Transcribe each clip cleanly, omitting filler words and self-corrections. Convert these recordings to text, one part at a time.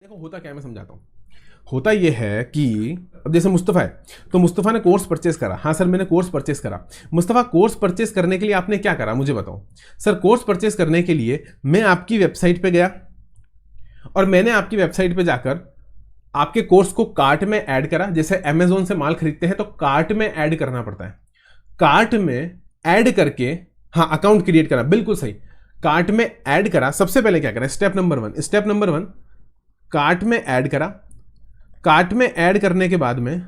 देखो होता क्या है मैं समझाता हूँ। होता यह है कि अब जैसे मुस्तफ़ा है तो मुस्तफ़ा ने कोर्स परचेस करा। हाँ सर मैंने कोर्स परचेस करा। मुस्तफ़ा कोर्स परचेस करने के लिए आपने क्या करा मुझे बताओ। सर कोर्स परचेस करने के लिए मैं आपकी वेबसाइट पे गया और मैंने आपकी वेबसाइट पे जाकर आपके कोर्स को कार्ट में ऐड करा। जैसे अमेजोन से माल खरीदते हैं तो कार्ट में ऐड करना पड़ता है। कार्ट में ऐड करके हाँ अकाउंट क्रिएट करा, बिल्कुल सही। कार्ट में ऐड करा। सबसे पहले क्या करा, स्टेप नंबर वन कार्ट में ऐड करा। कार्ट में ऐड करने के बाद में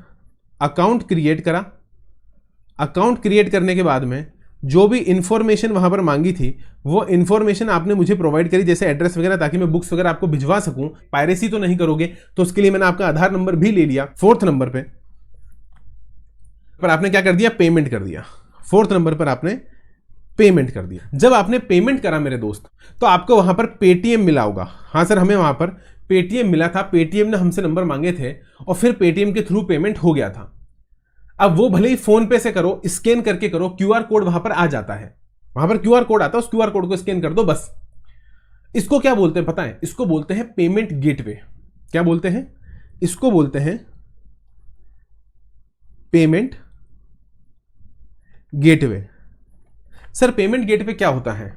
अकाउंट क्रिएट करा। अकाउंट क्रिएट करने के बाद में जो भी इंफॉर्मेशन वहां पर मांगी थी वो इंफॉर्मेशन आपने मुझे प्रोवाइड करी, जैसे एड्रेस वगैरह, ताकि मैं बुक्स वगैरह आपको भिजवा सकूं। पायरेसी तो नहीं करोगे तो उसके लिए मैंने आपका आधार नंबर भी ले लिया। फोर्थ नंबर पर आपने क्या कर दिया, पेमेंट कर दिया। फोर्थ नंबर पर आपने पेमेंट कर दिया। जब आपने पेमेंट करा मेरे दोस्त तो आपको वहां पर पेटीएम मिला होगा। हाँ सर हमें वहां पर पेटीएम मिला था। पेटीएम ने हमसे नंबर मांगे थे और फिर पेटीएम के थ्रू पेमेंट हो गया था। अब वो भले ही फोन पे से करो, स्कैन करके करो, क्यूआर कोड वहां पर आ जाता है। वहां पर क्यूआर कोड आता है, उस क्यूआर कोड को स्कैन कर दो बस। इसको क्या बोलते हैं पता है, इसको बोलते हैं पेमेंट गेटवे। क्या बोलते हैं, इसको बोलते हैं payment gateway. Sir payment gateway क्या होता है?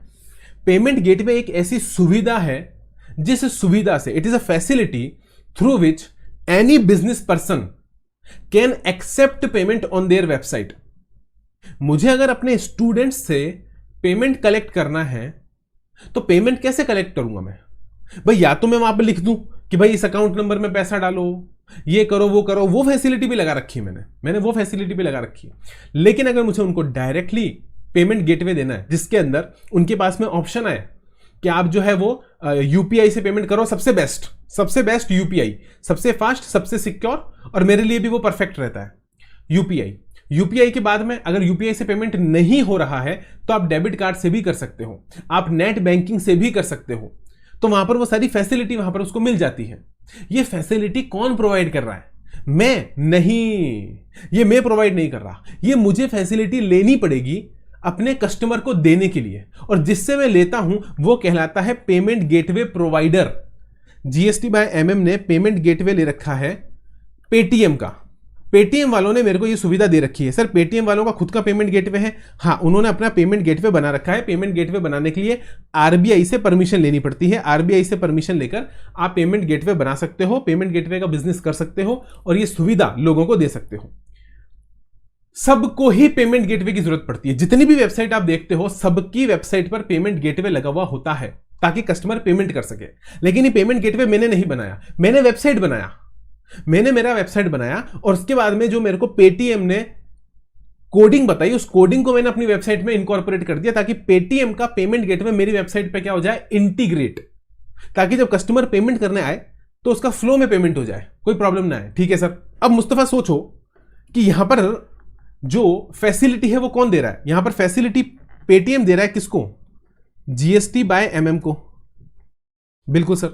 पेमेंट गेटवे एक ऐसी सुविधा है जिस सुविधा से, it is a facility through which any business person can accept payment on their website. मुझे अगर अपने स्टूडेंट्स से पेमेंट कलेक्ट करना है तो पेमेंट कैसे कलेक्ट करूंगा मैं भाई? या तो मैं वहां पर लिख दूं कि भाई इस अकाउंट नंबर में पैसा डालो, ये करो वो करो, वो फैसिलिटी भी लगा रखी है मैंने वो फैसिलिटी भी लगा रखी है। लेकिन अगर मुझे उनको डायरेक्टली पेमेंट गेटवे देना है जिसके अंदर उनके पास में ऑप्शन आए कि आप जो है वो यूपीआई से पेमेंट करो, सबसे बेस्ट यूपीआई, सबसे फास्ट, सबसे सिक्योर, और मेरे लिए भी वो परफेक्ट रहता है यूपीआई के बाद में अगर यूपीआई से पेमेंट नहीं हो रहा है तो आप डेबिट कार्ड से भी कर सकते हो, आप नेट बैंकिंग से भी कर सकते हो। तो वहां पर वो सारी फैसिलिटी वहां पर उसको मिल जाती है। ये फैसिलिटी कौन प्रोवाइड कर रहा है? मैं नहीं, ये मैं प्रोवाइड नहीं कर रहा। ये मुझे फैसिलिटी लेनी पड़ेगी अपने कस्टमर को देने के लिए, और जिससे मैं लेता हूं वो कहलाता है payment gateway provider. GST by MM ने पेमेंट गेटवे ले रखा है पेटीएम का। पेटीएम वालों ने मेरे को ये सुविधा दे रखी है। सर पेटीएम वालों का खुद का पेमेंट गेटवे है? हाँ उन्होंने अपना पेमेंट गेटवे बना रखा है। पेमेंट गेटवे बनाने के लिए आरबीआई से परमिशन लेनी पड़ती है। आरबीआई से परमिशन लेकर आप पेमेंट गेटवे बना सकते हो, पेमेंट गेटवे का बिजनेस कर सकते हो और ये सुविधा लोगों को दे सकते हो। सबको ही पेमेंट गेटवे की जरूरत पड़ती है। जितनी भी वेबसाइट आप देखते हो सबकी वेबसाइट पर पेमेंट गेटवे लगा हुआ होता है ताकि कस्टमर पेमेंट कर सके। लेकिन ये पेमेंट गेटवे मैंने नहीं बनाया, मैंने वेबसाइट बनाया। मैंने मेरा वेबसाइट बनाया और उसके बाद में जो मेरे को पेटीएम ने कोडिंग बताई उस कोडिंग को मैंने अपनी वेबसाइट में इनकॉर्पोरेट कर दिया ताकि पेटीएम का पेमेंट गेटवे मेरी वेबसाइट पे क्या हो जाए, इंटीग्रेट, ताकि जब कस्टमर पेमेंट करने आए तो उसका फ्लो में पेमेंट हो जाए, कोई प्रॉब्लम ना आए। ठीक है सर। अब मुस्तफा सोचो कि यहां पर जो फैसिलिटी है वो कौन दे रहा है? यहां पर फैसिलिटी पेटीएम दे रहा है किसको? जीएसटी बाय एमएम को। बिल्कुल सर,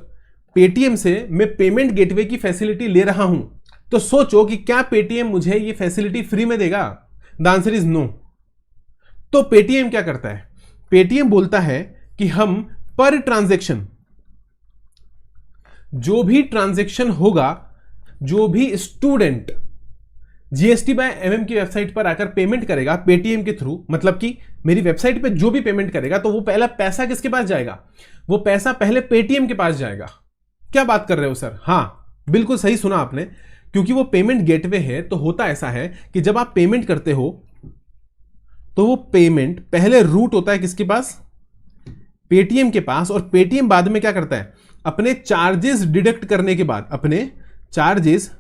पेटीएम से मैं पेमेंट गेटवे की फैसिलिटी ले रहा हूं। तो सोचो कि क्या पेटीएम मुझे ये फैसिलिटी फ्री में देगा? The answer is no. तो पेटीएम क्या करता है? पेटीएम बोलता है कि हम पर ट्रांजैक्शन, जो भी ट्रांजैक्शन होगा, जो भी स्टूडेंट जीएसटी बाय एमएम की वेबसाइट पर आकर पेमेंट करेगा पेटीएम के थ्रू, मतलब कि मेरी वेबसाइट पे जो भी पेमेंट करेगा तो वो पहला पैसा किसके पास जाएगा? वो पैसा पहले पेटीएम के पास जाएगा। क्या बात कर रहे हो सर? हाँ बिल्कुल सही सुना आपने। क्योंकि वो पेमेंट गेटवे है तो होता ऐसा है कि जब आप पेमेंट करते हो तो वो पेमेंट पहले रूट होता है किसके पास? पेटीएम के पास। और पेटीएम बाद में क्या करता है? अपने चार्जेस डिडक्ट करने के बाद, अपने चार्जेस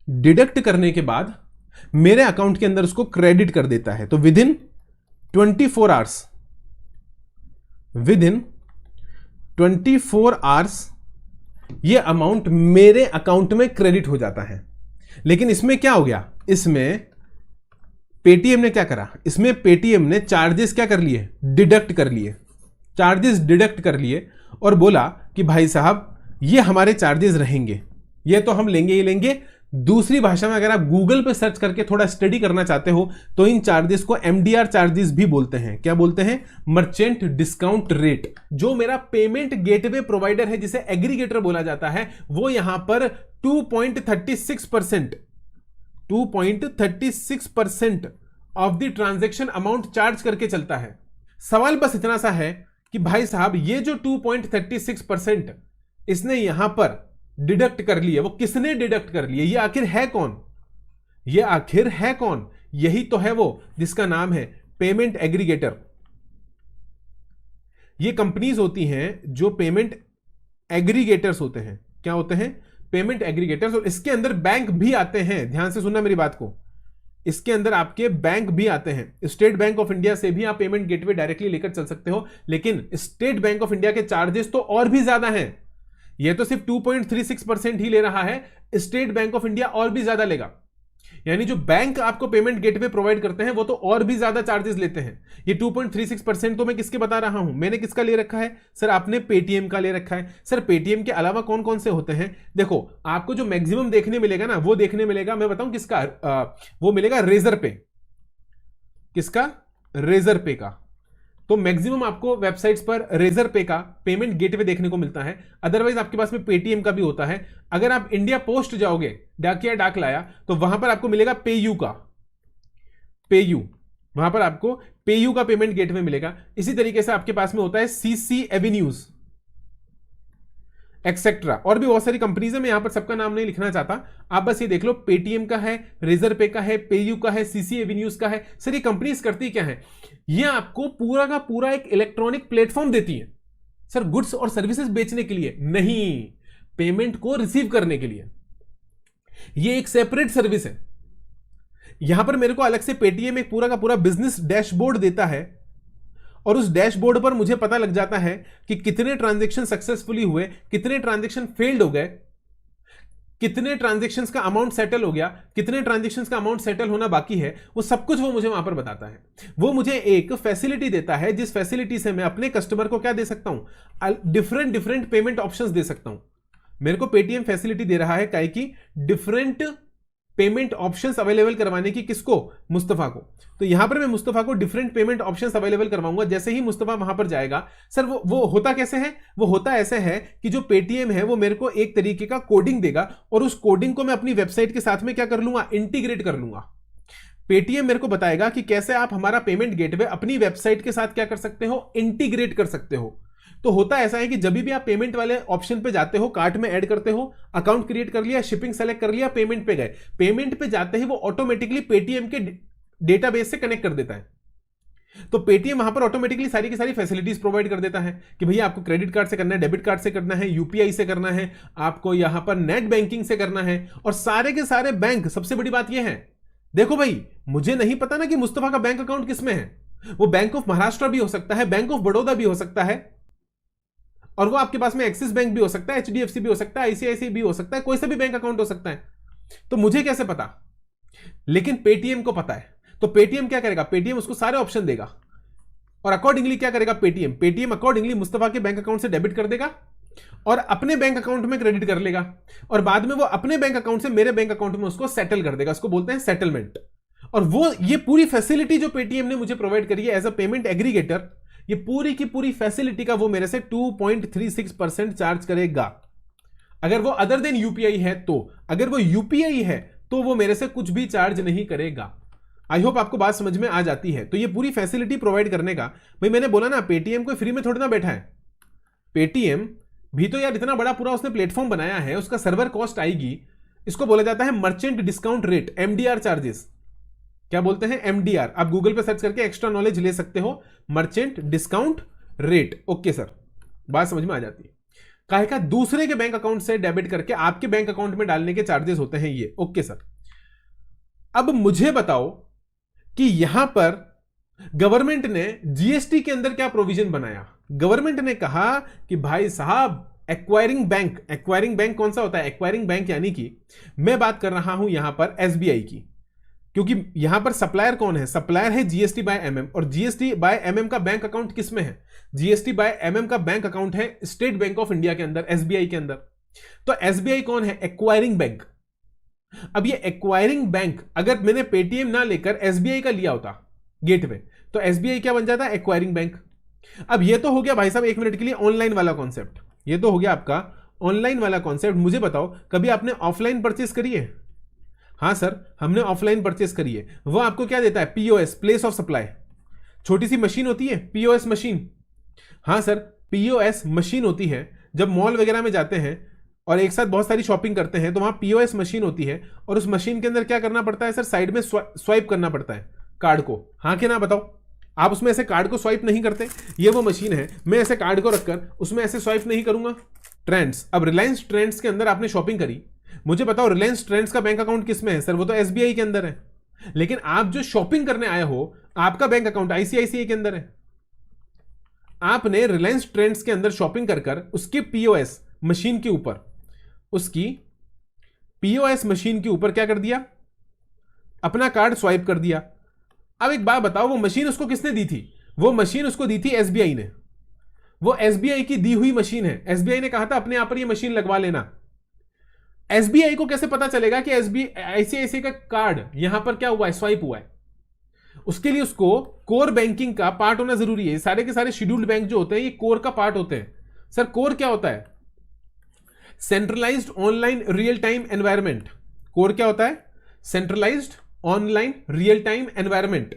डिडक्ट करने के बाद मेरे अकाउंट के अंदर उसको क्रेडिट कर देता है। तो with in 24 hours, with in 24 hours ये अमाउंट मेरे अकाउंट में क्रेडिट हो जाता है। लेकिन इसमें क्या हो गया? इसमें पेटीएम ने क्या करा? इसमें पेटीएम ने चार्जेस क्या कर लिए? डिडक्ट कर लिए। चार्जेस डिडक्ट कर लिए और बोला कि भाई साहब ये हमारे चार्जेस रहेंगे, ये तो हम लेंगे ही लेंगे, दूसरी भाषा में अगर आप गूगल पे सर्च करके थोड़ा स्टडी करना चाहते हो तो इन चार्जेस को एमडीआर चार्जेस भी बोलते हैं। क्या बोलते हैं? Merchant discount rate. जो मेरा पेमेंट गेटवे प्रोवाइडर है, जिसे एग्रीगेटर बोला जाता है, वो यहां पर 2.36% of the transaction amount charge करके चलता है। सवाल बस इतना सा है कि भाई साहब ये जो 2.36% इसने यहां पर डिडक्ट कर लिया, वो किसने डिडक्ट कर लिया? ये आखिर है कौन? ये आखिर है कौन? यही तो है वो जिसका नाम है पेमेंट एग्रीगेटर। ये कंपनीज होती हैं जो पेमेंट एग्रीगेटर्स होते हैं। क्या होते हैं? Payment aggregators. और इसके अंदर बैंक भी आते हैं, ध्यान से सुनना मेरी बात को। इसके अंदर आपके बैंक भी आते हैं। स्टेट बैंक ऑफ इंडिया से भी आप पेमेंट गेटवे डायरेक्टली लेकर चल सकते हो, लेकिन स्टेट बैंक ऑफ इंडिया के चार्जेस तो और भी ज्यादा हैं। ये तो सिर्फ 2.36% ही ले रहा है, स्टेट बैंक ऑफ इंडिया और भी ज्यादा लेगा। यानी जो बैंक आपको पेमेंट गेटवे प्रोवाइड करते हैं वो तो और भी ज्यादा चार्जेस लेते हैं। ये 2.36% तो मैं किसके बता रहा हूं? मैंने किसका ले रखा है सर? आपने पेटीएम का ले रखा है। सर पेटीएम के अलावा कौन कौन से होते हैं? देखो, आपको जो मैक्सिमम देखने मिलेगा ना, वो देखने मिलेगा, मैं बताऊं किसका, वो मिलेगा रेजर पे। किसका? रेजर पे का। तो मैक्सिमम आपको वेबसाइट्स पर रेजर पे का पेमेंट गेटवे देखने को मिलता है। अदरवाइज आपके पास में पेटीएम का भी होता है। अगर आप इंडिया पोस्ट जाओगे, डाकिया डाक लाया, तो वहां पर आपको मिलेगा पेयू का। पेयू, वहां पर आपको पेयू का पेमेंट गेटवे मिलेगा। इसी तरीके से आपके पास में होता है सीसी एवेन्यूज एक्सेट्रा, और भी बहुत सारी कंपनीज है। मैं यहां पर सबका नाम नहीं लिखना चाहता, आप बस ये देख लो। पेटीएम का है, रेजर पे का है, पेयू का है, सीसी एवेन्यूज का है। सर ये कंपनीज करती क्या है? ये आपको पूरा का पूरा एक इलेक्ट्रॉनिक प्लेटफॉर्म देती है सर, गुड्स और सर्विसेज बेचने के लिए नहीं, पेमेंट को रिसीव करने के लिए। ये एक सेपरेट सर्विस है। यहां पर मेरे को अलग से पेटीएम एक पूरा का पूरा बिजनेस डैशबोर्ड देता है, और उस डैशबोर्ड पर मुझे पता लग जाता है कि कितने ट्रांजैक्शन सक्सेसफुली हुए, कितने ट्रांजैक्शन फेल्ड हो गए, कितने ट्रांजैक्शंस का अमाउंट सेटल हो गया, कितने ट्रांजैक्शंस का अमाउंट सेटल होना बाकी है। वो सब कुछ वो मुझे वहां पर बताता है। वो मुझे एक फैसिलिटी देता है, जिस फैसिलिटी से मैं अपने कस्टमर को क्या दे सकता हूं? डिफरेंट डिफरेंट पेमेंट ऑप्शंस दे सकता हूं। मेरे को पेटीएम फैसिलिटी दे रहा है काहे की? डिफरेंट पेमेंट ऑप्शंस अवेलेबल करवाने की। किसको? मुस्तफा को। तो यहां पर मैं मुस्तफा को डिफरेंट पेमेंट ऑप्शंस अवेलेबल करवाऊंगा। जैसे ही मुस्तफा वहां पर जाएगा, सर वो होता कैसे है? वो होता ऐसे है कि जो पेटीएम है वो मेरे को एक तरीके का कोडिंग देगा, और उस कोडिंग को मैं अपनी वेबसाइट के साथ में क्या कर लूंगा? इंटीग्रेट कर लूंगा। पेटीएम मेरे को बताएगा कि कैसे आप हमारा पेमेंट गेटवे अपनी वेबसाइट के साथ क्या कर सकते हो? इंटीग्रेट कर सकते हो। तो होता ऐसा है कि जब भी आप पेमेंट वाले ऑप्शन पे जाते हो, कार्ट में ऐड करते हो, अकाउंट क्रिएट कर लिया, शिपिंग सेलेक्ट कर लिया, पेमेंट पे गए, पेमेंट पे जाते ही वो ऑटोमेटिकली पेटीएम के डेटाबेस से कनेक्ट कर देता है। तो पेटीएम वहां पर ऑटोमेटिकली सारी की सारी फैसिलिटीज प्रोवाइड कर देता है कि भैया आपको क्रेडिट कार्ड से करना है, डेबिट कार्ड से करना है, यूपीआई से करना है, आपको यहां पर नेट बैंकिंग से करना है। और सारे के सारे बैंक, सबसे बड़ी बात यह है, देखो भाई मुझे नहीं पता ना कि मुस्तफा का बैंक अकाउंट किसमें है। वो बैंक ऑफ महाराष्ट्र भी हो सकता है, बैंक ऑफ बड़ौदा भी हो सकता है, और वो आपके पास में एक्सिस बैंक भी हो सकता है, एचडीएफसी भी हो सकता है, आईसीआईसीआई भी हो सकता है, कोई सा भी बैंक अकाउंट हो सकता है। तो मुझे कैसे पता? लेकिन पेटीएम को पता है। तो पेटीएम क्या करेगा? पेटीएम उसको सारे ऑप्शन देगा, और अकॉर्डिंगली क्या करेगा? पेटीएम अकॉर्डिंगली मुस्तफा के बैंक अकाउंट से डेबिट कर देगा और अपने बैंक अकाउंट में क्रेडिट कर लेगा, और बाद में वो अपने बैंक अकाउंट से मेरे बैंक अकाउंट में उसको सेटल कर देगा। उसको बोलते हैं सेटलमेंट। और वो ये पूरी फैसिलिटी जो पेटीएम ने मुझे प्रोवाइड करी है एज अ पेमेंट एग्रीगेटर, ये पूरी की पूरी फैसिलिटी का वो मेरे से 2.36% चार्ज करेगा। अगर वो अदर देन यूपीआई है तो, अगर वो यूपीआई है तो वो मेरे से कुछ भी चार्ज नहीं करेगा। आई होप आपको बात समझ में आ जाती है। तो ये पूरी फैसिलिटी प्रोवाइड करने का, भाई मैंने बोला ना पेटीएम कोई फ्री में थोड़ी ना बैठा है। पेटीएम भी तो यार इतना बड़ा पूरा उसने प्लेटफॉर्म बनाया है, उसका सर्वर कॉस्ट आएगी। इसको बोला जाता है merchant discount rate, MDR charges. क्या बोलते हैं? एमडीआर। आप गूगल पे सर्च करके एक्स्ट्रा नॉलेज ले सकते हो, merchant discount rate. Okay sir, बात समझ में आ जाती है। काहे का? दूसरे के बैंक अकाउंट से डेबिट करके आपके बैंक अकाउंट में डालने के चार्जेस होते हैं ये। ओके सर, अब मुझे बताओ कि यहां पर गवर्नमेंट ने जीएसटी के अंदर क्या प्रोविजन बनाया? गवर्नमेंट ने कहा कि भाई साहब एक्वायरिंग बैंक, एक्वायरिंग बैंक कौन सा होता है? एक्वायरिंग बैंक यानी कि मैं बात कर रहा हूं यहां पर एसबीआई की, क्योंकि यहां पर सप्लायर कौन है? सप्लायर है जीएसटी बाय एमएम, और जीएसटी बाय एमएम का बैंक अकाउंट किसमें है? जीएसटी बाय एमएम का बैंक अकाउंट है स्टेट बैंक ऑफ इंडिया के अंदर, एसबीआई के अंदर। तो एसबीआई कौन है? Acquiring bank. अब ये एक्वायरिंग बैंक, अगर मैंने पेटीएम ना लेकर एसबीआई का लिया होता गेटवे, तो एसबीआई क्या बन जाता है? Acquiring bank. अब ये तो हो गया भाई साहब 1 मिनट के लिए ऑनलाइन वाला कॉन्सेप्ट, ये तो हो गया आपका ऑनलाइन वाला कॉन्सेप्ट। मुझे बताओ, कभी आपने ऑफलाइन परचेस करी है? हाँ सर, हमने ऑफलाइन परचेस करी है। वो आपको क्या देता है? POS, place of supply. छोटी सी मशीन होती है पीओएस मशीन। हाँ सर, पीओएस मशीन होती है। जब मॉल वगैरह में जाते हैं और एक साथ बहुत सारी शॉपिंग करते हैं तो वहां पीओएस मशीन होती है, और उस मशीन के अंदर क्या करना पड़ता है सर? साइड में स्वाइप करना पड़ता है कार्ड को। हाँ कि ना बताओ? आप उसमें ऐसे कार्ड को स्वाइप नहीं करते। ये वो मशीन है, मैं ऐसे कार्ड को रखकर उसमें ऐसे स्वाइप नहीं करूंगा। ट्रेंड्स, अब रिलायंस ट्रेंड्स के अंदर आपने शॉपिंग करी, मुझे बताओ रिलायंस ट्रेंड्स का बैंक अकाउंट किसमें है? सर वो तो एसबीआई के अंदर है। लेकिन आप जो शॉपिंग करने आए हो, आपका बैंक अकाउंट आईसीआईसीआई के अंदर है। आपने रिलायंस ट्रेंड्स के अंदर शॉपिंग कर कर उसकी पीओएस मशीन के ऊपर, उसकी पीओएस मशीन के ऊपर क्या कर दिया? अपना कार्ड स्वाइप कर दिया। अब एक बात बताओ, वो मशीन उसको किसने दी थी? वो मशीन उसको दी थी एसबीआई ने। वो एसबीआई की दी हुई मशीन है। एसबीआई ने कहा था अपने यहां पर ये मशीन लगवा लेना। एसबीआई को कैसे पता चलेगा कि एसबीआई आईसीआईसीआई का कार्ड यहां पर क्या हुआ है? स्वाइप हुआ है। उसके लिए उसको कोर बैंकिंग का पार्ट होना जरूरी है। सारे के सारे शेड्यूल्ड बैंक जो होते हैं ये कोर का पार्ट होते हैं। सर कोर क्या होता है? Centralised online real time environment. Core क्या होता है? Centralised online real time environment.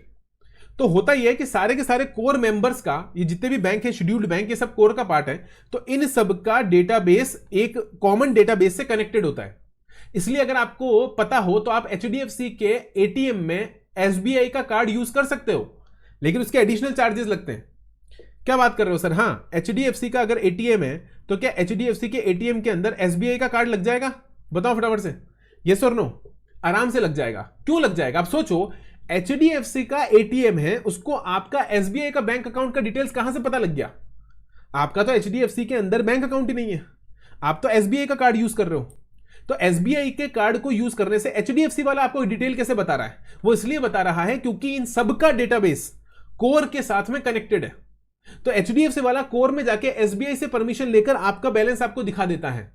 तो होता यह है कि सारे के सारे कोर मेंबर्स का, ये जितने भी बैंक है शेड्यूल्ड बैंक, ये सब कोर का पार्ट है। तो इन सब का डेटाबेस एक कॉमन डेटाबेस से कनेक्टेड होता है। इसलिए अगर आपको पता हो तो आप एचडीएफसी के एटीएम में एसबीआई का कार्ड यूज कर सकते हो, लेकिन उसके एडिशनल चार्जेस लगते हैं। क्या बात कर रहे हो सर? हाँ, एचडीएफसी का अगर एटीएम है तो क्या एचडीएफसी के एटीएम के अंदर एसबीआई का कार्ड लग जाएगा? बताओ फटाफट से, यस और नो? आराम से लग जाएगा। क्यों लग जाएगा? आप सोचो, एचडीएफसी का एटीएम है, उसको आपका एसबीआई का बैंक अकाउंट का डिटेल्स कहां से पता लग गया? आपका तो एचडीएफसी के अंदर बैंक अकाउंट ही नहीं है, आप तो एसबीआई का कार्ड यूज कर रहे हो। तो एसबीआई के कार्ड को यूज करने से एचडीएफसी वाला आपको डिटेल कैसे बता रहा है? वो इसलिए बता रहा है क्योंकि इन सबका डेटाबेस कोर के साथ में कनेक्टेड है। तो एचडीएफसी वाला कोर में जाके एसबीआई से परमिशन लेकर आपका बैलेंस आपको दिखा देता है।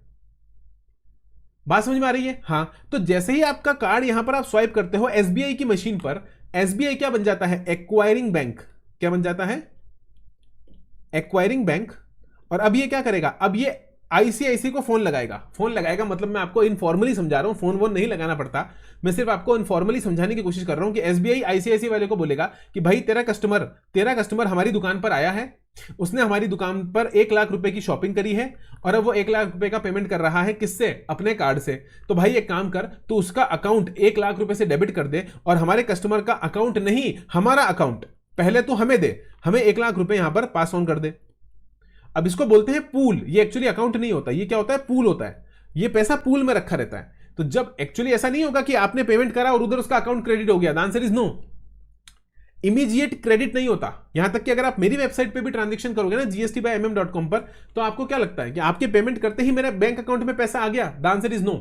बात समझ में आ रही है? हां, तो जैसे ही आपका कार्ड यहां पर आप स्वाइप करते हो एसबीआई की मशीन पर, एसबीआई क्या बन जाता है? Acquiring bank. क्या बन जाता है? Acquiring bank. और अब ये क्या करेगा? अब ये आईसीआईसी को फोन लगाएगा। फोन लगाएगा मतलब मैं आपको इनफॉर्मली समझा रहा हूं, फोन वोन नहीं लगाना पड़ता, मैं सिर्फ आपको इनफॉर्मली समझाने की कोशिश कर रहा हूं कि एसबीआई आईसीआईसी वाले को बोलेगा कि भाई तेरा कस्टमर हमारी दुकान पर आया है, उसने हमारी दुकान पर 1 लाख रुपए की शॉपिंग करी है और अब वो 1 लाख रुपए का पेमेंट कर रहा है। किससे? अपने कार्ड से। तो भाई एक काम कर, तो उसका अकाउंट 1 लाख रुपए से डेबिट कर दे और हमारे कस्टमर का अकाउंट नहीं, हमारा अकाउंट पहले तो हमें दे, हमें 1 लाख रुपए यहां पर पास ऑन कर दे। अब इसको बोलते हैं पूल। ये एक्चुअली अकाउंट नहीं होता, ये क्या होता है? पूल होता है। ये पैसा पूल में रखा रहता है। तो जब एक्चुअली ऐसा नहीं होगा कि आपने पेमेंट करा और उधर उसका अकाउंट क्रेडिट हो गया। The answer is no. Immediate credit नहीं होता। यहां तक कि अगर आप मेरी वेबसाइट पे भी ट्रांजैक्शन करोगे ना gst/mm.com पर, तो आपको क्या लगता है कि आपके पेमेंट करते ही मेरे बैंक अकाउंट में पैसा आ गया? The answer is no.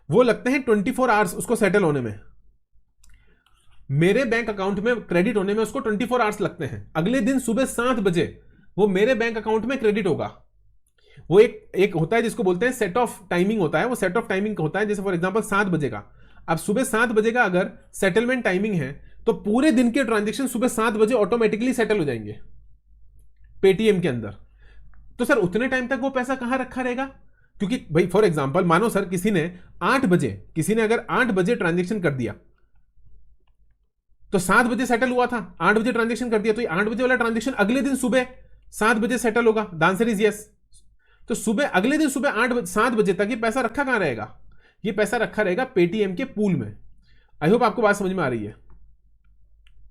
वो लगते हैं 24 आवर्स उसको सेटल होने में। मेरे बैंक अकाउंट में क्रेडिट होने में उसको 24 आवर्स लगते हैं। अगले दिन सुबह 7 बजे वो मेरे बैंक अकाउंट में क्रेडिट होगा। वो एक होता है जिसको बोलते हैं सेट ऑफ टाइमिंग होता है। वो सेट ऑफ टाइमिंग होता है, जैसे फॉर एग्जांपल 7 बजे का, अब सुबह 7 बजे का अगर सेटलमेंट टाइमिंग है तो पूरे दिन के ट्रांजैक्शन सुबह 7 बजे ऑटोमेटिकली सेटल हो जाएंगे पेटीएम के अंदर। तो सर उतने टाइम तक वो पैसा कहां रखा रहेगा? क्योंकि भाई फॉर एग्जांपल मानो सर किसी ने 8 बजे, किसी ने अगर 8 बजे ट्रांजैक्शन कर दिया तो 7 बजे सेटल हुआ था, 8 बजे ट्रांजैक्शन कर दिया, तो 8 बजे वाला ट्रांजैक्शन अगले दिन सुबह 7 बजे सेटल होगा। The answer is yes. तो सुबह अगले दिन सुबह 7 बजे तक ये पैसा रखा कहां रहेगा? ये पैसा रखा रहेगा पेटीएम के पूल में। आई होप आपको बात समझ में आ रही है।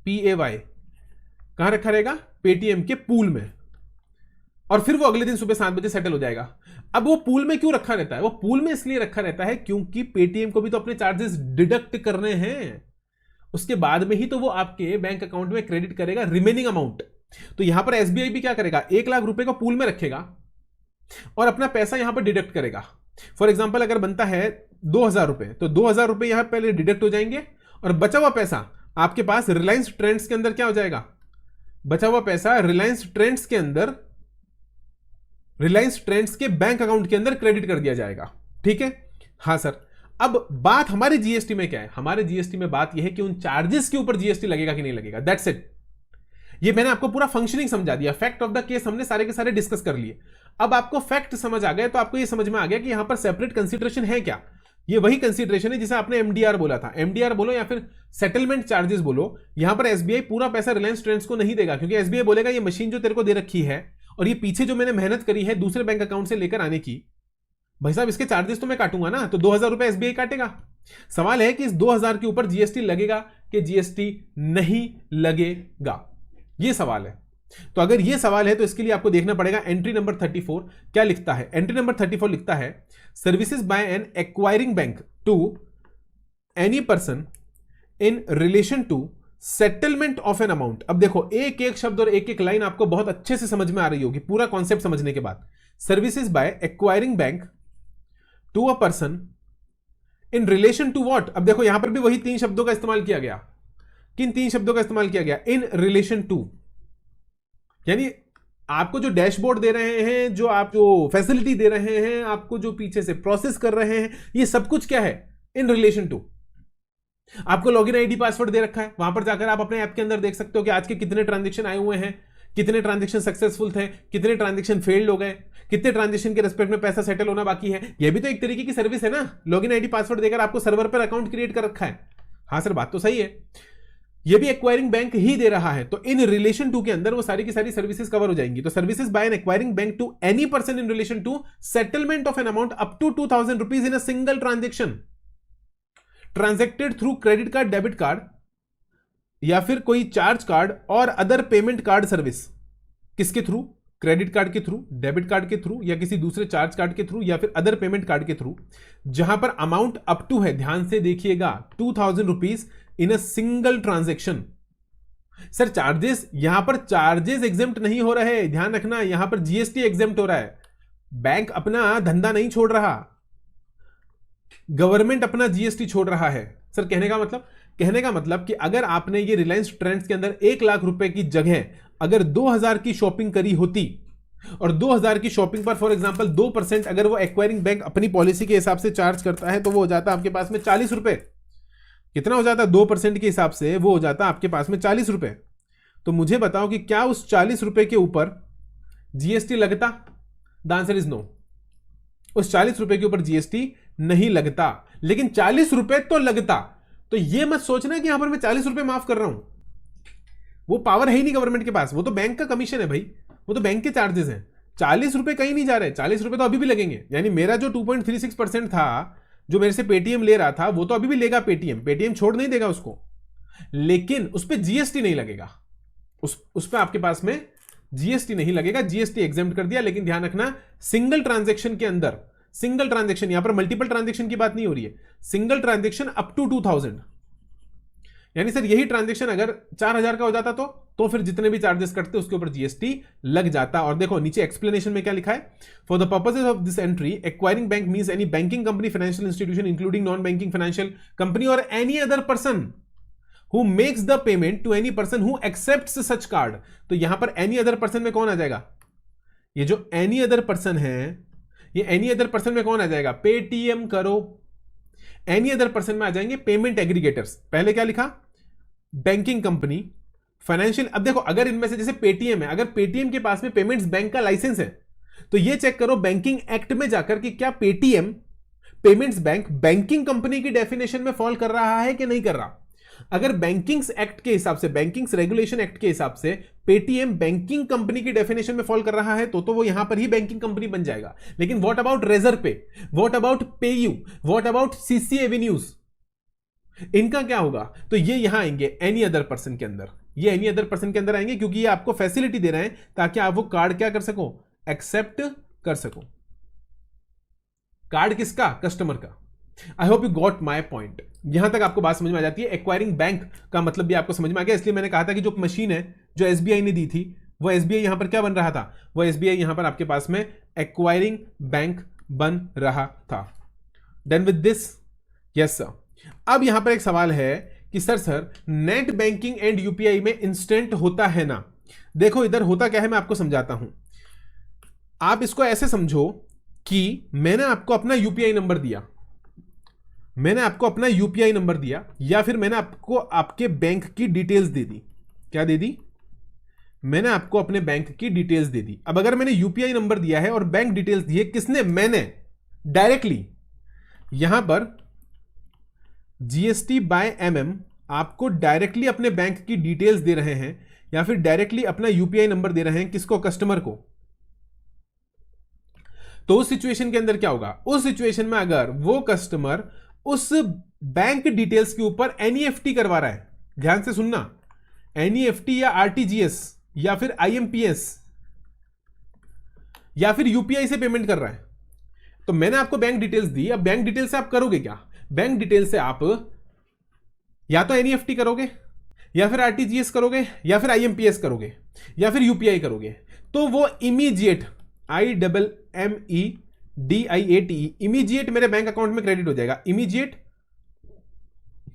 PAY कहां रखा रहेगा? पेटीएम के पूल में। और फिर वो अगले दिन सुबह 7 बजे सेटल हो जाएगा। अब वो पूल में क्यों रखा रहता है? वो पूल में इसलिए रखा रहता है क्योंकि पेटीएम को भी तो अपने चार्जेस डिडक्ट करने हैं, उसके बाद में ही तो वो आपके बैंक अकाउंट में क्रेडिट करेगा रिमेनिंग अमाउंट। तो यहां पर एसबीआई भी क्या करेगा? 1 लाख रुपए को पूल में रखेगा और अपना पैसा यहां पर डिडक्ट करेगा। फॉर एग्जांपल अगर बनता है 2,000 रुपए, तो 2,000 रुपए यहां पहले डिडक्ट हो जाएंगे और बचा हुआ पैसा आपके पास रिलायंस ट्रेंड्स के अंदर क्या हो जाएगा? बचा हुआ पैसा रिलायंस ट्रेंड्स के अंदर, रिलायंस ट्रेंड्स के बैंक अकाउंट के अंदर क्रेडिट कर दिया जाएगा। ठीक है? हां सर। अब बात हमारे जीएसटी में क्या है, हमारे जीएसटी में बात यह है कि उन चार्जेस के ऊपर जीएसटी लगेगा कि नहीं लगेगा, दैट्स इट। ये मैंने आपको पूरा फंक्शनिंग समझा दिया, फैक्ट ऑफ द केस हमने सारे के सारे डिस्कस कर लिए। अब आपको फैक्ट समझ आ गए तो आपको ये समझ में आ गया कि यहां पर सेपरेट कंसीडरेशन है क्या। ये वही कंसीडरेशन है जिसे आपने एमडीआर बोला था, एमडीआर बोलो या फिर सेटलमेंट चार्जेस बोलो। यहां पर एसबीआई पूरा पैसा रिलायंस ट्रेंड्स को नहीं देगा, क्योंकि एसबीआई बोलेगा ये मशीन जो तेरे को दे रखी है और ये पीछे जो मैंने मेहनत करी है दूसरे बैंक अकाउंट से लेकर आने की, भाई साहब इसके चार्जेस तो मैं काटूंगा ना, तो 2000 रुपए एसबीआई काटेगा। सवाल है कि इस 2000 के ऊपर जीएसटी लगेगा कि जीएसटी नहीं लगेगा, ये सवाल है। तो अगर ये सवाल है तो इसके लिए आपको देखना पड़ेगा एंट्री नंबर 34 क्या लिखता है। एंट्री नंबर 34 लिखता है services by an acquiring bank to any person in relation to settlement of an amount. अब देखो एक एक शब्द और एक एक लाइन आपको बहुत अच्छे से समझ में आ रही होगी पूरा कॉन्सेप्ट समझने के बाद। Services by acquiring bank to a person in relation to what. अब देखो यहां पर भी वही 3 शब्दों का इस्तेमाल किया गया। किन 3 शब्दों का इस्तेमाल किया गया? इन रिलेशन टू, यानी आपको जो डैशबोर्ड दे रहे हैं, जो आप जो फैसिलिटी दे रहे हैं, आपको जो पीछे से प्रोसेस कर रहे हैं, ये सब कुछ क्या है? In relation to. आपको लॉगिन आईडी पासवर्ड दे रखा है, वहां पर जाकर आप अपने ऐप के अंदर देख सकते हो कि आज के कितने ट्रांजेक्शन आए हुए हैं, कितने ट्रांजेक्शन सक्सेसफुल थे, कितने ट्रांजेक्शन फेल्ड हो गए, कितने ट्रांजेक्शन के रेस्पेक्ट में पैसा सेटल होना बाकी है। यह भी तो एक तरीके की सर्विस है ना, लॉगिन आईडी पासवर्ड देकर आपको सर्वर पर अकाउंट क्रिएट कर रखा है। हाँ सर बात तो सही है, ये भी एक्वायरिंग बैंक ही दे रहा है, तो इन रिलेशन टू के अंदर वो सारी की सारी सर्विसेज कवर हो जाएंगी। तो services by an acquiring bank to any person in relation to settlement of an amount up to 2000 rupees in a single transaction transacted through credit card, debit card या फिर कोई चार्ज कार्ड और other payment card service. किसके through? Credit card के through, debit card के through या किसी दूसरे चार्ज कार्ड के थ्रू या फिर अदर पेमेंट कार्ड के थ्रू, जहां पर अमाउंट अप टू है, ध्यान से देखिएगा, 2000 rupees in a single transaction. Sir charges, यहां पर चार्जेस एग्जेम्प्ट नहीं हो रहे, ध्यान रखना, यहां पर जीएसटी एग्जेम्प्ट हो रहा है। बैंक अपना धंधा नहीं छोड़ रहा, गवर्नमेंट अपना जीएसटी छोड़ रहा है। सर कहने का मतलब कि अगर आपने ये रिलायंस ट्रेंड्स के अंदर 1 लाख रुपए की जगह अगर 2000 की शॉपिंग करी होती और 2000 की शॉपिंग पर फॉर एग्जांपल 2% अगर वो एक्वायरिंग बैंक अपनी पॉलिसी के हिसाब से चार्ज करता है, तो वो हो जाता आपके पास में 40 रुपए। कितना हो जाता? 2% के हिसाब से वो हो जाता आपके पास में 40 रुपए। तो मुझे बताओ कि क्या उस 40 रुपए के ऊपर जीएसटी लगता? The answer is no. उस 40 रुपए के ऊपर जीएसटी नहीं लगता, लेकिन 40 रुपए तो लगता। तो ये मत सोचना कि यहां पर मैं 40 रुपए माफ कर रहा हूं, वो पावर है ही नहीं गवर्नमेंट के पास, वो तो बैंक का कमीशन है भाई, वो तो बैंक के चार्जेस हैं। 40 रुपए कहीं नहीं जा रहे, 40 रुपए तो अभी भी लगेंगे। यानी मेरा जो 2.36% था जो मेरे से पेटीएम ले रहा था, वो तो अभी भी लेगा पेटीएम छोड़ नहीं देगा उसको, लेकिन उस पर जीएसटी नहीं लगेगा, उस पर आपके पास में जीएसटी नहीं लगेगा, जीएसटी एग्जेम्प्ट कर दिया। लेकिन ध्यान रखना सिंगल ट्रांजेक्शन के अंदर, सिंगल ट्रांजेक्शन, यहां पर मल्टीपल ट्रांजेक्शन की बात नहीं हो रही है, सिंगल ट्रांजेक्शन अप टू 2000। यानी सर यही ट्रांजेक्शन अगर 4000 का हो जाता तो फिर जितने भी चार्जेस कटते उसके ऊपर जीएसटी लग जाता। और देखो नीचे एक्सप्लेनेशन में क्या लिखा है, for the purposes of this entry acquiring bank means any banking company, financial institution including non banking financial company और any other person who makes the payment to any person who accepts such card. तो यहां पर any other person में कौन आ जाएगा? ये जो any other person है, ये एनी अदर पर्सन में कौन आ जाएगा? पेटीएम करो। एनी अदर पर्सन में आ जाएंगे पेमेंट एग्रीगेटर्स। पहले क्या लिखा? Banking company, financial. अब देखो अगर इनमें से जैसे पेटीएम है, अगर पेटीएम के पास में पेमेंट्स बैंक का लाइसेंस है, तो ये चेक करो बैंकिंग एक्ट में जाकर कि क्या Paytm payments bank banking company की डेफिनेशन में फॉल कर रहा है कि नहीं कर रहा। अगर बैंकिंग्स एक्ट के हिसाब से, बैंकिंग्स रेगुलेशन एक्ट के हिसाब से पेटीएम बैंकिंग कंपनी की डेफिनेशन में फॉल कर रहा है, तो वो यहां पर ही बैंकिंग कंपनी बन जाएगा। लेकिन व्हाट अबाउट रेजर पे, what about PayU, what about CC avenues, इनका क्या होगा? तो ये यहां आएंगे एनी अदर पर्सन के अंदर, ये एनी अदर पर्सन के अंदर आएंगे, क्योंकि ये आपको फैसिलिटी दे रहे हैं ताकि आप वो कार्ड क्या कर सको? एक्सेप्ट कर सको। कार्ड किसका? कस्टमर का। I hope you got my point. यहां तक आपको बात समझ में आ जाती है। एक्वायरिंग बैंक का मतलब भी आपको समझ में आ गया, इसलिए मैंने कहा था कि जो मशीन है जो एसबीआई ने दी थी, वो एसबीआई यहां पर क्या बन रहा था? वो एसबीआई यहां पर आपके पास में एक्वायरिंग बैंक बन रहा था। Done with this? Yes sir. अब यहां पर एक सवाल है कि sir net banking and UPI में इंस्टेंट होता है ना? देखो इधर होता क्या है, मैं आपको समझाता हूं। आप इसको ऐसे समझो कि मैंने आपको अपना यूपीआई नंबर दिया, मैंने आपको अपना यूपीआई नंबर दिया या फिर मैंने आपको आपके बैंक की डिटेल्स दे दी। क्या दे दी? मैंने आपको अपने बैंक की डिटेल्स दे दी। अब अगर मैंने यूपीआई नंबर दिया है और बैंक डिटेल्स दी है, किसने? मैंने डायरेक्टली। यहां पर जीएसटी बाय एमएम आपको डायरेक्टली अपने बैंक की डिटेल्स दे रहे हैं या फिर डायरेक्टली अपना यूपीआई नंबर दे रहे हैं। किसको? कस्टमर को। तो उस सिचुएशन के अंदर क्या होगा? उस सिचुएशन में अगर वो कस्टमर उस बैंक डिटेल्स के ऊपर एनईएफटी करवा रहा है, ध्यान से सुनना, एनईएफटी या आरटीजीएस या फिर आईएमपीएस या फिर यूपीआई से पेमेंट कर रहा है, तो मैंने आपको बैंक डिटेल्स दी। अब बैंक डिटेल से आप करोगे क्या? बैंक डिटेल से आप या तो एनईएफटी करोगे या फिर आरटीजीएस करोगे या फिर आईएमपीएस करोगे या फिर यूपीआई करोगे। तो वो इमीडिएट, IMMEDIATE, इमीडिएट मेरे बैंक अकाउंट में क्रेडिट हो जाएगा। Immediate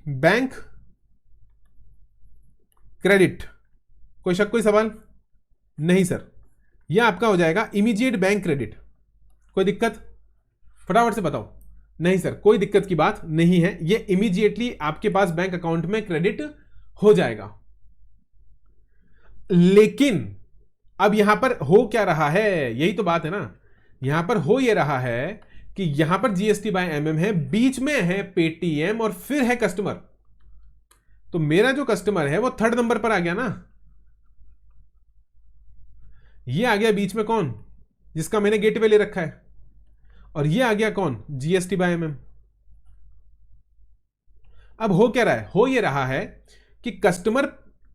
bank credit. कोई शक, कोई सवाल? नहीं सर, यह आपका हो जाएगा इमीडिएट बैंक क्रेडिट। कोई दिक्कत? फटाफट से बताओ। नहीं सर, कोई दिक्कत की बात नहीं है, यह इमीडिएटली आपके पास बैंक अकाउंट में क्रेडिट हो जाएगा। लेकिन अब यहां पर हो क्या रहा है? यही तो बात है ना। यहां पर हो यह रहा है कि यहां पर जीएसटी बाय एमएम है, बीच में है पेटीएम और फिर है कस्टमर। तो मेरा जो कस्टमर है वो थर्ड नंबर पर आ गया ना। ये आ गया बीच में कौन? जिसका मैंने गेटवे ले रखा है। और ये आ गया कौन? GST by MM. अब हो क्या रहा है? हो ये रहा है कि कस्टमर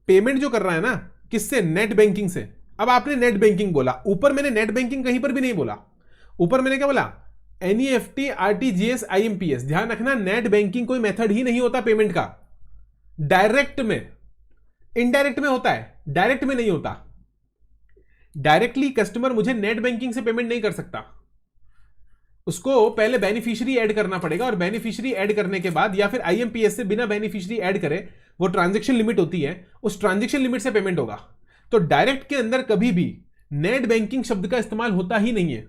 पेमेंट जो कर रहा है ना, किससे? नेट बैंकिंग से। अब आपने नेट बैंकिंग बोला, ऊपर मैंने नेट बैंकिंग कहीं पर भी नहीं बोला। ऊपर मैंने क्या बोला? NEFT, RTGS, IMPS. ध्यान रखना, नेट बैंकिंग कोई मेथड ही नहीं होता पेमेंट का। डायरेक्ट में, इनडायरेक्ट में होता है, डायरेक्ट में नहीं होता। डायरेक्टली कस्टमर मुझे नेट बैंकिंग से पेमेंट नहीं कर सकता, उसको पहले बेनिफिशियरी ऐड करना पड़ेगा और बेनिफिशियरी ऐड करने के बाद या फिर आईएमपीएस से बिना बेनिफिशियरी ऐड करे, वो ट्रांजैक्शन लिमिट होती है, उस ट्रांजैक्शन लिमिट से पेमेंट होगा। तो डायरेक्ट के अंदर कभी भी नेट बैंकिंग शब्द का इस्तेमाल होता ही नहीं है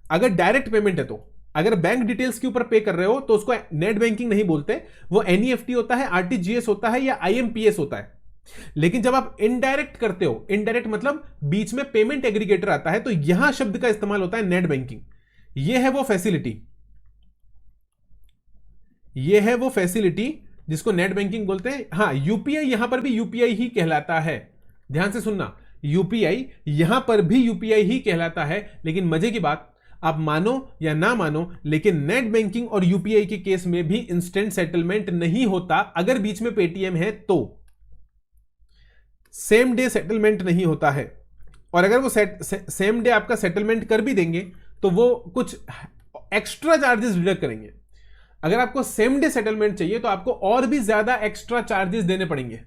अगर डायरेक्ट पेमेंट है। तो अगर बैंक डिटेल्स के ऊपर पे कर रहे हो तो उसको नेट बैंकिंग नहीं बोलते, वो एनईएफटी होता है, आरटीजीएस होता है या आईएमपीएस होता है। लेकिन जब आप इनडायरेक्ट करते हो, इनडायरेक्ट मतलब बीच में पेमेंट एग्रीगेटर आता है, तो यहां शब्द का इस्तेमाल होता है नेट बैंकिंग। यह है वो फैसिलिटी, यह है वो फैसिलिटी जिसको नेट बैंकिंग बोलते हैं। हां, यूपीआई यहां पर भी यूपीआई ही कहलाता है। ध्यान से सुनना, यूपीआई यहां पर भी यूपीआई ही कहलाता है। लेकिन मजे की बात, आप मानो या ना मानो, लेकिन नेट बैंकिंग और यूपीआई के केस में भी इंस्टेंट सेटलमेंट नहीं होता। अगर बीच में पेटीएम है तो सेम डे सेटलमेंट नहीं होता है। और अगर वो सेम डे आपका सेटलमेंट कर भी देंगे तो वो कुछ एक्स्ट्रा चार्जेस डिडक्ट करेंगे। अगर आपको सेम डे सेटलमेंट चाहिए तो आपको और भी ज्यादा एक्स्ट्रा चार्जेस देने पड़ेंगे।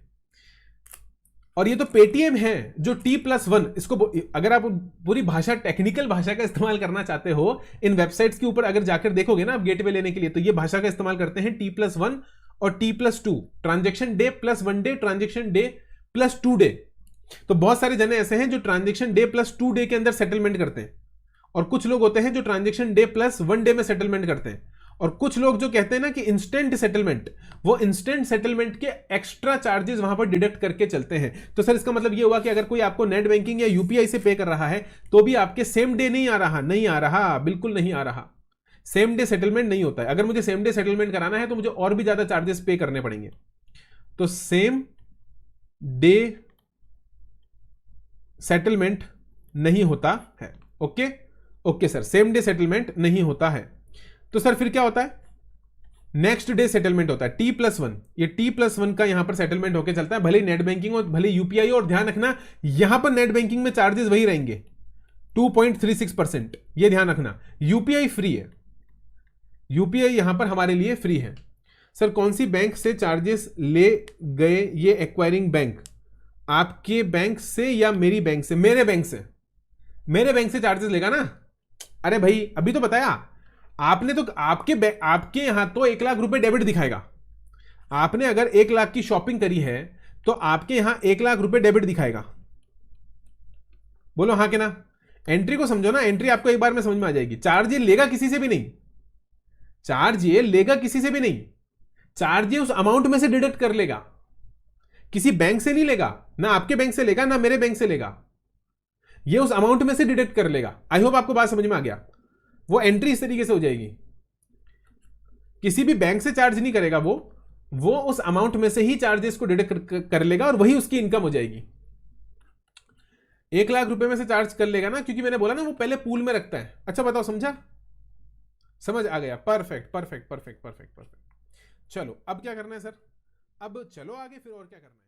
और ये तो पेटीएम है जो T+1, इसको अगर आप पूरी भाषा, टेक्निकल भाषा का इस्तेमाल करना चाहते हो, इन वेबसाइट्स के ऊपर अगर जाकर देखोगे ना आप गेटवे लेने के लिए, तो ये भाषा का इस्तेमाल करते हैं T+1 और T+2, transaction debt plus 1 day, transaction debt plus 2 day. तो बहुत सारे जने ऐसे हैं जो ट्रांजेक्शन डे प्लस 2 डे के अंदर सेटलमेंट करते हैं, और कुछ लोग होते हैं जो ट्रांजेक्शन डे प्लस 1 डे में सेटलमेंट करते हैं, और कुछ लोग जो कहते हैं ना कि इंस्टेंट सेटलमेंट, वो इंस्टेंट सेटलमेंट के एक्स्ट्रा चार्जेस वहां पर डिडक्ट करके चलते हैं। तो सर इसका मतलब ये हुआ कि अगर कोई आपको नेट बैंकिंग या यूपीआई से पे कर रहा है तो भी आपके सेम डे नहीं आ रहा? नहीं आ रहा, बिल्कुल नहीं आ रहा। सेम डे सेटलमेंट नहीं होता है। अगर मुझे सेम डे सेटलमेंट कराना है तो मुझे और भी ज्यादा चार्जेस पे करने पड़ेंगे। तो सेम डे सेटलमेंट नहीं होता है। Okay okay sir, same day settlement नहीं होता है। तो सर फिर क्या होता है? नेक्स्ट डे सेटलमेंट होता है, T+1। ये T+1 का यहां पर सेटलमेंट होकर चलता है, भले नेट बैंकिंग और भले यूपीआई। और ध्यान रखना, यहां पर नेट बैंकिंग में चार्जेस वही रहेंगे 2.36%। ये ध्यान रखना, यूपीआई फ्री है, यूपीआई यहां पर हमारे लिए फ्री है। सर कौन सी बैंक से चार्जेस ले गए ये एक्वायरिंग बैंक? आपके बैंक से या मेरी बैंक से? मेरे बैंक से। मेरे बैंक से चार्जेस लेगा ना। अरे भाई अभी तो बताया आपने, तो आपके यहां तो 1 लाख रुपए डेबिट दिखाएगा। आपने अगर 1 लाख की शॉपिंग करी है तो आपके यहां 1 लाख रुपए डेबिट दिखाएगा। बोलो हाँ कि ना? एंट्री को समझो ना, एंट्री आपको एक बार में समझ में आ जाएगी। चार्ज ये लेगा किसी से भी नहीं, चार्ज ये लेगा किसी से भी नहीं, चार्ज ये उस अमाउंट में से डिडक्ट कर लेगा, किसी बैंक से नहीं लेगा, ना आपके बैंक से लेगा ना मेरे बैंक से लेगा, ये उस अमाउंट में से डिडक्ट कर लेगा। आई होप आपको बात समझ में आ गया। वो एंट्री इस तरीके से हो जाएगी, किसी भी बैंक से चार्ज नहीं करेगा, वो उस अमाउंट में से ही चार्जेस को डिडक्ट कर लेगा और वही उसकी इनकम हो जाएगी। 1 लाख रुपए में से चार्ज कर लेगा ना, क्योंकि मैंने बोला ना वो पहले पूल में रखता है। अच्छा बताओ, समझा? समझ आ गया? Perfect perfect perfect perfect perfect. चलो अब क्या करना है सर? अब चलो आगे, फिर और क्या करना है?